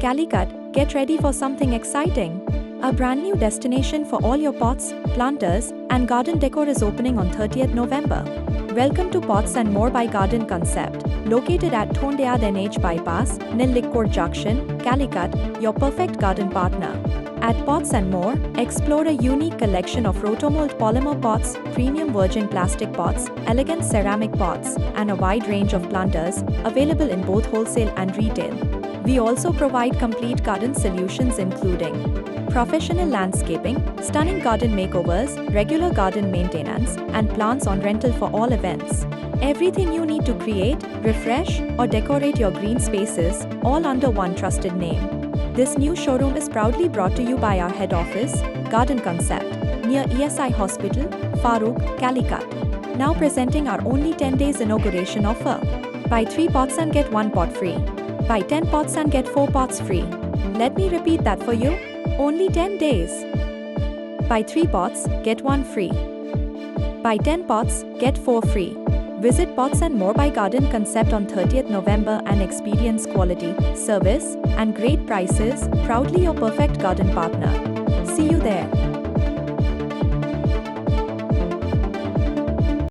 Calicut, get ready for something exciting. A brand new destination for all your pots, planters, and garden decor is opening on 30th November. Welcome to Pots and More by Garden Concept, located at Thondayad NH Bypass, Nellikkod Junction, Calicut, your perfect garden partner. At Pots and More, explore a unique collection of rotomould polymer pots, premium virgin plastic pots, elegant ceramic pots, and a wide range of planters, available in both wholesale and retail. We also provide complete garden solutions including professional landscaping, stunning garden makeovers, regular garden maintenance, and plants on rental for all events. Everything you need to create, refresh, or decorate your green spaces, all under one trusted name. This new showroom is proudly brought to you by our head office, Garden Concept, near ESI Hospital, Farooq, Calicut. Now presenting our only 10 days inauguration offer. Buy 3 pots and get 1 pot free. Buy 10 pots and get 4 pots free. Let me repeat that for you. Only 10 days. Buy 3 pots, get 1 free. Buy 10 pots, get 4 free. Visit Pots and More by Garden Concept on 30th November and experience quality, service, and great prices, proudly your perfect garden partner. See you there.